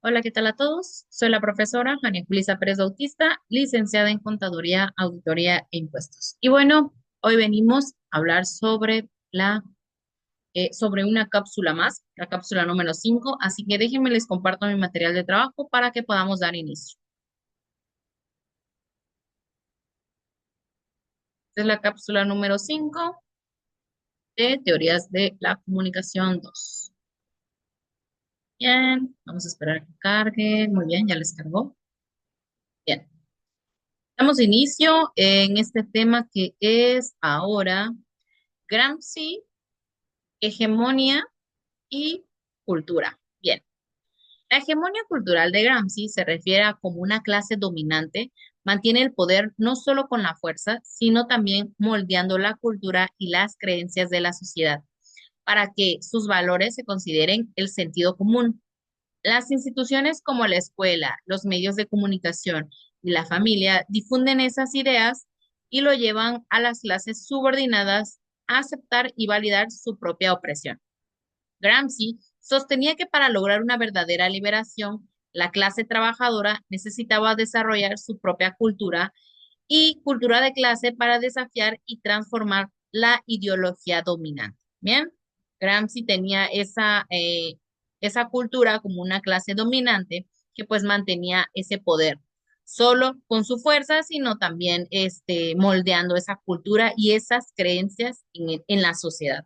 Hola, ¿qué tal a todos? Soy la profesora María Julisa Pérez Bautista, licenciada en Contaduría, Auditoría e Impuestos. Y bueno, hoy venimos a hablar sobre una cápsula más, la cápsula número 5. Así que déjenme les comparto mi material de trabajo para que podamos dar inicio. Esta es la cápsula número 5 de Teorías de la Comunicación 2. Bien, vamos a esperar a que cargue. Muy bien, ya les cargó. Bien, damos inicio en este tema que es ahora Gramsci, hegemonía y cultura. Bien, la hegemonía cultural de Gramsci se refiere a cómo una clase dominante mantiene el poder no solo con la fuerza, sino también moldeando la cultura y las creencias de la sociedad para que sus valores se consideren el sentido común. Las instituciones como la escuela, los medios de comunicación y la familia difunden esas ideas y lo llevan a las clases subordinadas a aceptar y validar su propia opresión. Gramsci sostenía que para lograr una verdadera liberación, la clase trabajadora necesitaba desarrollar su propia cultura y cultura de clase para desafiar y transformar la ideología dominante. Bien, Gramsci tenía esa cultura como una clase dominante que pues mantenía ese poder, solo con su fuerza, sino también moldeando esa cultura y esas creencias en la sociedad.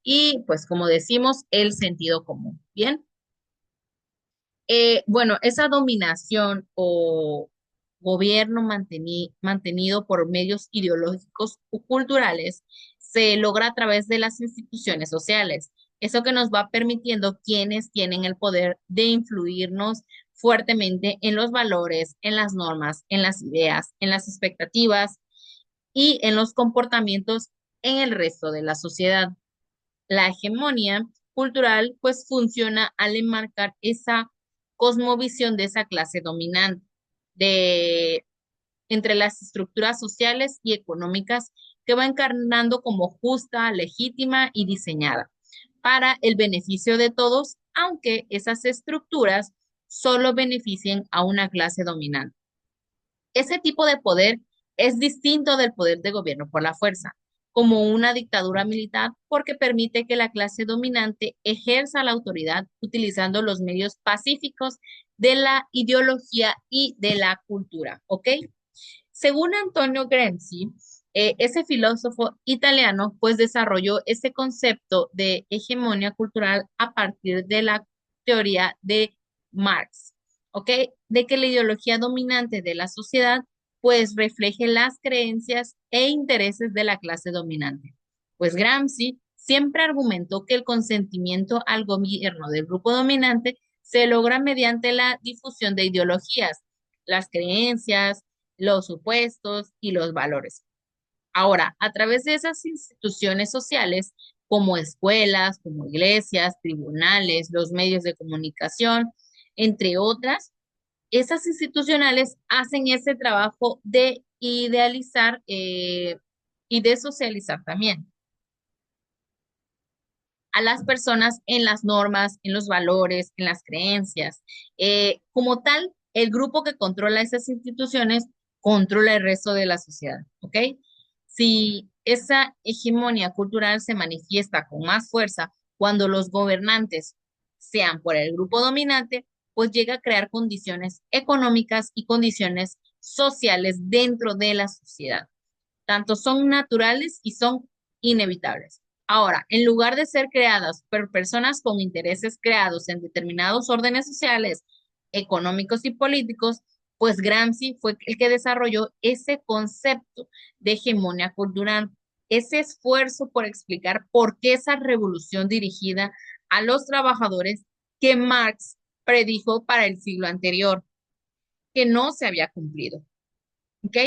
Y pues como decimos, el sentido común. Bien. Bueno, esa dominación o gobierno mantenido por medios ideológicos o culturales se logra a través de las instituciones sociales. Eso que nos va permitiendo quienes tienen el poder de influirnos fuertemente en los valores, en las normas, en las ideas, en las expectativas y en los comportamientos en el resto de la sociedad. La hegemonía cultural pues funciona al enmarcar esa cosmovisión de esa clase dominante de entre las estructuras sociales y económicas que va encarnando como justa, legítima y diseñada para el beneficio de todos, aunque esas estructuras solo beneficien a una clase dominante. Ese tipo de poder es distinto del poder de gobierno por la fuerza, como una dictadura militar, porque permite que la clase dominante ejerza la autoridad utilizando los medios pacíficos de la ideología y de la cultura, ¿ok? Según Antonio Gramsci, ese filósofo italiano, pues desarrolló ese concepto de hegemonía cultural a partir de la teoría de Marx, ¿ok? De que la ideología dominante de la sociedad, pues refleje las creencias e intereses de la clase dominante. Pues Gramsci siempre argumentó que el consentimiento al gobierno del grupo dominante se logra mediante la difusión de ideologías, las creencias, los supuestos y los valores. Ahora, a través de esas instituciones sociales, como escuelas, como iglesias, tribunales, los medios de comunicación, entre otras, esas institucionales hacen ese trabajo de idealizar y de socializar también a las personas en las normas, en los valores, en las creencias. Como tal, el grupo que controla esas instituciones controla el resto de la sociedad, ¿ok? Si esa hegemonía cultural se manifiesta con más fuerza cuando los gobernantes sean por el grupo dominante, pues llega a crear condiciones económicas y condiciones sociales dentro de la sociedad. Tanto son naturales y son inevitables. Ahora, en lugar de ser creadas por personas con intereses creados en determinados órdenes sociales, económicos y políticos, pues Gramsci fue el que desarrolló ese concepto de hegemonía cultural, ese esfuerzo por explicar por qué esa revolución dirigida a los trabajadores que Marx predijo para el siglo anterior, que no se había cumplido. ¿Ok?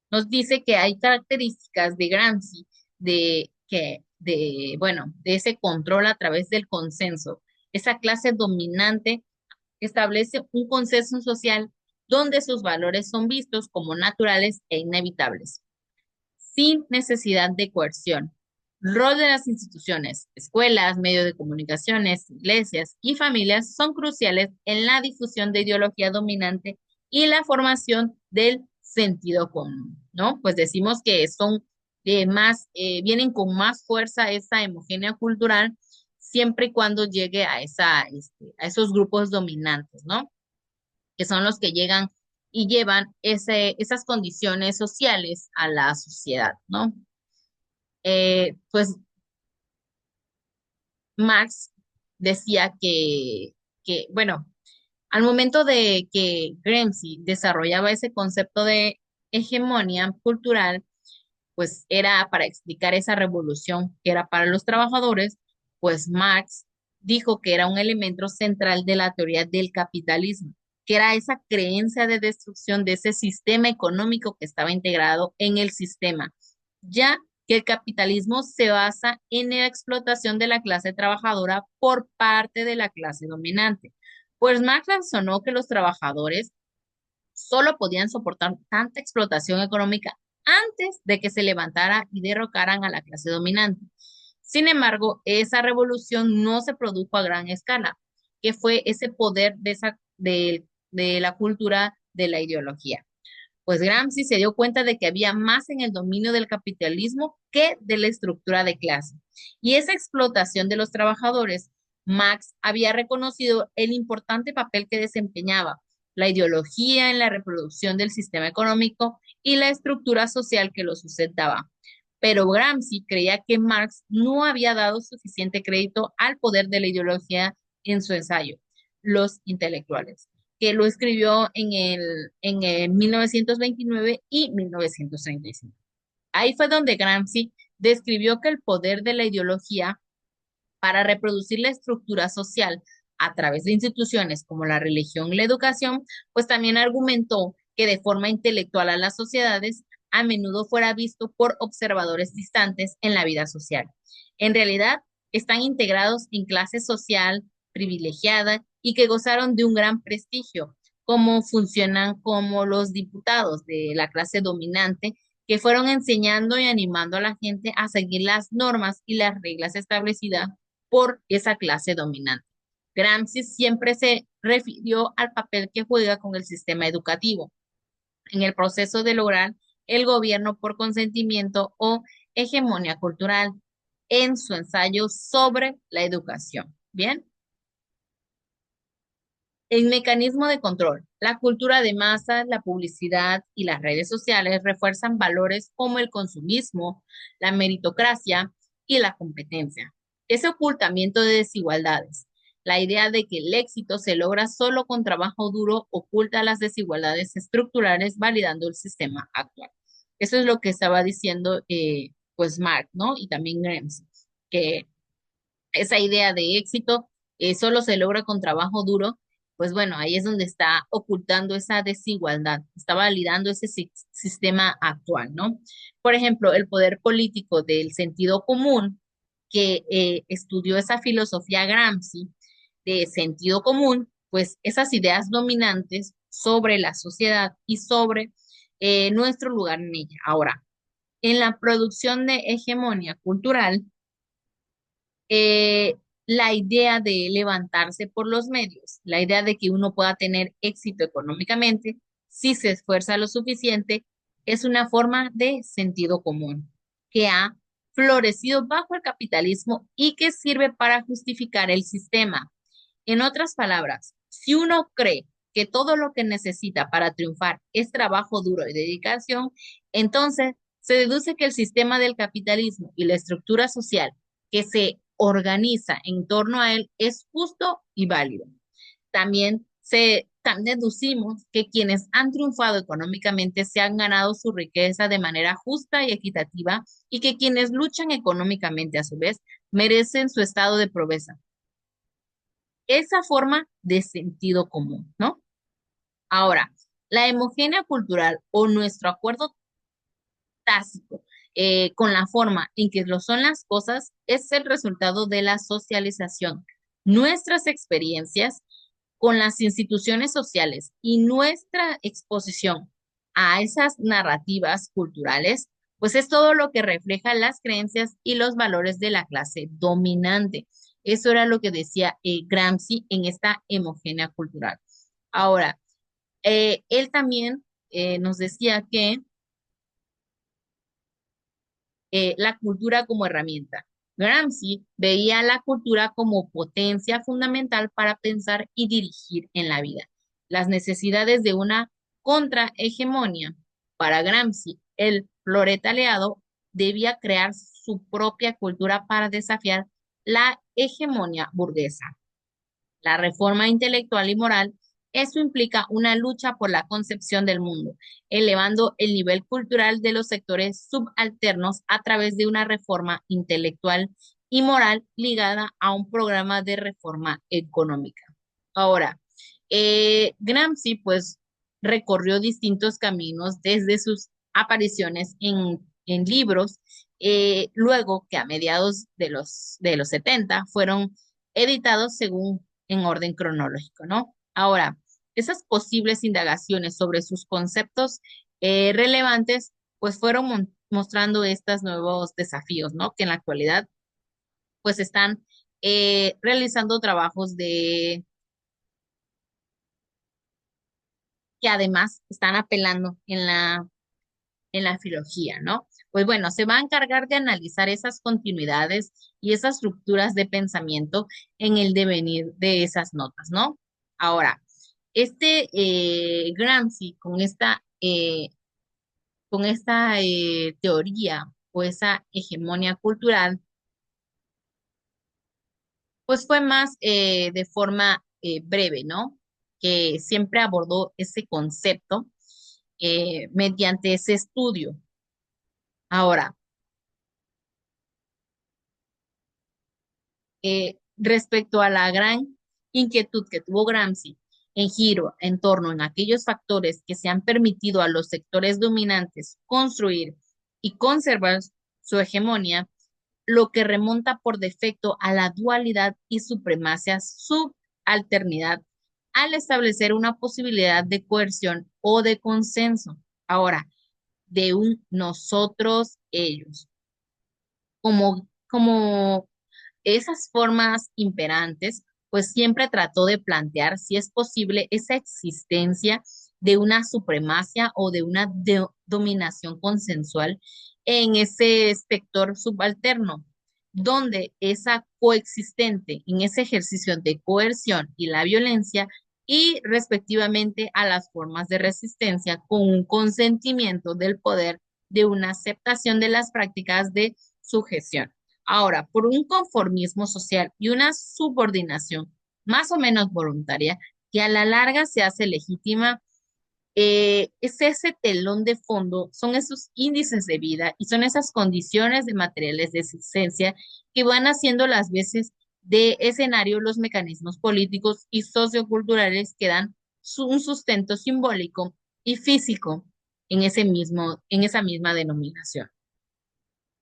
Nos dice que hay características de Gramsci bueno, de ese control a través del consenso. Esa clase dominante establece un consenso social donde sus valores son vistos como naturales e inevitables, sin necesidad de coerción. Rol de las instituciones, escuelas, medios de comunicaciones, iglesias y familias son cruciales en la difusión de ideología dominante y la formación del sentido común, ¿no? Pues decimos que son vienen con más fuerza esa homogénea cultural siempre y cuando llegue a a esos grupos dominantes, ¿no? Que son los que llegan y llevan esas condiciones sociales a la sociedad, ¿no? Pues Marx decía bueno, al momento de que Gramsci desarrollaba ese concepto de hegemonía cultural, pues era para explicar esa revolución que era para los trabajadores, pues Marx dijo que era un elemento central de la teoría del capitalismo, que era esa creencia de destrucción de ese sistema económico que estaba integrado en el sistema, ya que el capitalismo se basa en la explotación de la clase trabajadora por parte de la clase dominante. Pues Marx razonó que los trabajadores solo podían soportar tanta explotación económica antes de que se levantara y derrocaran a la clase dominante. Sin embargo, esa revolución no se produjo a gran escala, que fue ese poder de la cultura de la ideología. Pues Gramsci se dio cuenta de que había más en el dominio del capitalismo que de la estructura de clase. Y esa explotación de los trabajadores, Marx había reconocido el importante papel que desempeñaba la ideología en la reproducción del sistema económico y la estructura social que lo sustentaba. Pero Gramsci creía que Marx no había dado suficiente crédito al poder de la ideología en su ensayo, Los intelectuales, que lo escribió en el 1929 y 1935. Ahí fue donde Gramsci describió que el poder de la ideología para reproducir la estructura social a través de instituciones como la religión y la educación, pues también argumentó que de forma intelectual a las sociedades a menudo fuera visto por observadores distantes en la vida social. En realidad, están integrados en clase social privilegiada y que gozaron de un gran prestigio, como funcionan como los diputados de la clase dominante que fueron enseñando y animando a la gente a seguir las normas y las reglas establecidas por esa clase dominante. Gramsci siempre se refirió al papel que juega con el sistema educativo en el proceso de lograr el gobierno por consentimiento o hegemonía cultural en su ensayo sobre la educación. Bien, el mecanismo de control. La cultura de masas, la publicidad y las redes sociales refuerzan valores como el consumismo, la meritocracia y la competencia. Ese ocultamiento de desigualdades. La idea de que el éxito se logra solo con trabajo duro oculta las desigualdades estructurales, validando el sistema actual. Eso es lo que estaba diciendo pues Marx, ¿no? Y también Gramsci, que esa idea de éxito solo se logra con trabajo duro, pues bueno, ahí es donde está ocultando esa desigualdad, está validando ese sistema actual, ¿no? Por ejemplo, el poder político del sentido común, que estudió esa filosofía Gramsci de sentido común, pues esas ideas dominantes sobre la sociedad y sobre nuestro lugar en ella. Ahora, en la producción de hegemonía cultural, eh, la idea de levantarse por los medios, la idea de que uno pueda tener éxito económicamente si se esfuerza lo suficiente, es una forma de sentido común que ha florecido bajo el capitalismo y que sirve para justificar el sistema. En otras palabras, si uno cree que todo lo que necesita para triunfar es trabajo duro y dedicación, entonces se deduce que el sistema del capitalismo y la estructura social que se organiza en torno a él es justo y válido. También deducimos que quienes han triunfado económicamente se han ganado su riqueza de manera justa y equitativa y que quienes luchan económicamente a su vez merecen su estado de pobreza. Esa forma de sentido común, ¿no? Ahora, la homogénea cultural o nuestro acuerdo tácito con la forma en que lo son las cosas es el resultado de la socialización. Nuestras experiencias con las instituciones sociales y nuestra exposición a esas narrativas culturales, pues es todo lo que refleja las creencias y los valores de la clase dominante. Eso era lo que decía Gramsci en esta homogénea cultural. Ahora, él también nos decía que la cultura como herramienta. Gramsci veía la cultura como potencia fundamental para pensar y dirigir en la vida. Las necesidades de una contrahegemonía. Para Gramsci, el proletariado debía crear su propia cultura para desafiar la hegemonía burguesa. La reforma intelectual y moral, eso implica una lucha por la concepción del mundo, elevando el nivel cultural de los sectores subalternos a través de una reforma intelectual y moral ligada a un programa de reforma económica. Ahora, Gramsci pues recorrió distintos caminos desde sus apariciones en libros, luego que a mediados de los 70 fueron editados según en orden cronológico, ¿no? Ahora, esas posibles indagaciones sobre sus conceptos relevantes, pues fueron mostrando estos nuevos desafíos, ¿no? Que en la actualidad, pues están realizando trabajos que además están apelando en la filología, ¿no? Pues bueno, se va a encargar de analizar esas continuidades y esas rupturas de pensamiento en el devenir de esas notas, ¿no? Ahora, Gramsci con esta teoría o esa hegemonía cultural, pues fue más de forma breve, ¿no? Que siempre abordó ese concepto mediante ese estudio. Ahora, respecto a la gran inquietud que tuvo Gramsci en giro en torno en aquellos factores que se han permitido a los sectores dominantes construir y conservar su hegemonía, lo que remonta por defecto a la dualidad y supremacia subalternidad al establecer una posibilidad de coerción o de consenso. Ahora, de un nosotros ellos, como esas formas imperantes, pues siempre trató de plantear si es posible esa existencia de una supremacia o de una dominación consensual en ese sector subalterno, donde esa coexistente en ese ejercicio de coerción y la violencia y respectivamente a las formas de resistencia con un consentimiento del poder de una aceptación de las prácticas de sujeción. Ahora, por un conformismo social y una subordinación más o menos voluntaria, que a la larga se hace legítima, es ese telón de fondo, son esos índices de vida y son esas condiciones de materiales de existencia que van haciendo las veces de escenario los mecanismos políticos y socioculturales que dan un sustento simbólico y físico en esa misma denominación.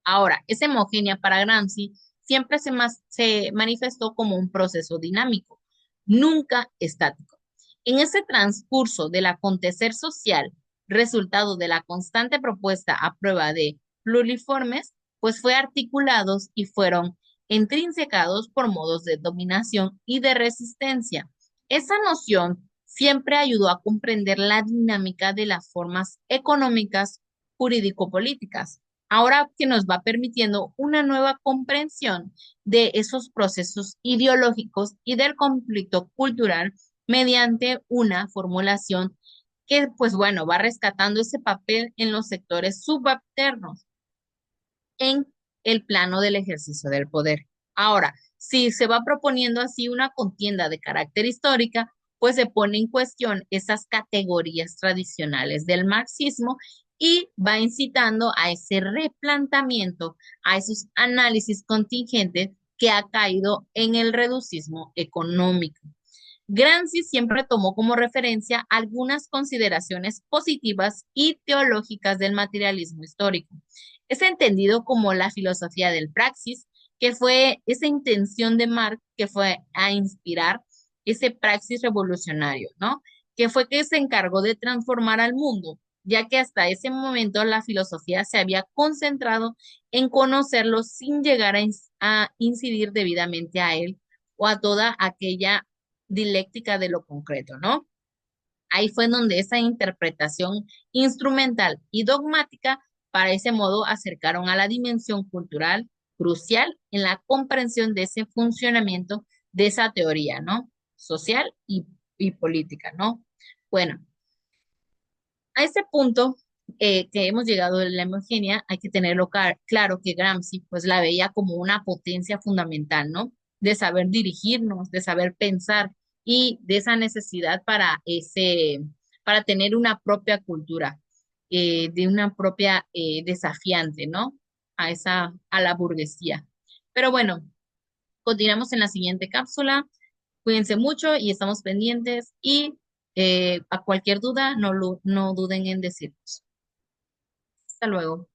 Ahora, esa homogénea para Gramsci siempre se manifestó como un proceso dinámico, nunca estático. En ese transcurso del acontecer social, resultado de la constante propuesta a prueba de pluriformes, pues fue articulados y fueron intrinsecados por modos de dominación y de resistencia. Esa noción siempre ayudó a comprender la dinámica de las formas económicas jurídico-políticas, ahora que nos va permitiendo una nueva comprensión de esos procesos ideológicos y del conflicto cultural mediante una formulación que, pues bueno, va rescatando ese papel en los sectores subalternos en el plano del ejercicio del poder. Ahora, si se va proponiendo así una contienda de carácter histórica, pues se pone en cuestión esas categorías tradicionales del marxismo y va incitando a ese replanteamiento, a esos análisis contingentes que ha caído en el reducismo económico. Gramsci siempre tomó como referencia algunas consideraciones positivas y teológicas del materialismo histórico. Es entendido como la filosofía del praxis, que fue esa intención de Marx que fue a inspirar ese praxis revolucionario, ¿no? Que fue que se encargó de transformar al mundo ya que hasta ese momento la filosofía se había concentrado en conocerlo sin llegar a incidir debidamente a él o a toda aquella dialéctica de lo concreto, ¿no? Ahí fue en donde esa interpretación instrumental y dogmática, para ese modo, acercaron a la dimensión cultural crucial en la comprensión de ese funcionamiento de esa teoría, ¿no? Social y política, ¿no? Bueno, a ese punto que hemos llegado en la hemogenia, hay que tenerlo claro que Gramsci pues la veía como una potencia fundamental, ¿no? De saber dirigirnos, de saber pensar y de esa necesidad para tener una propia cultura, de una propia desafiante, ¿no? A la burguesía. Pero bueno, continuamos en la siguiente cápsula. Cuídense mucho y estamos pendientes y a cualquier duda no duden en decirnos. Hasta luego.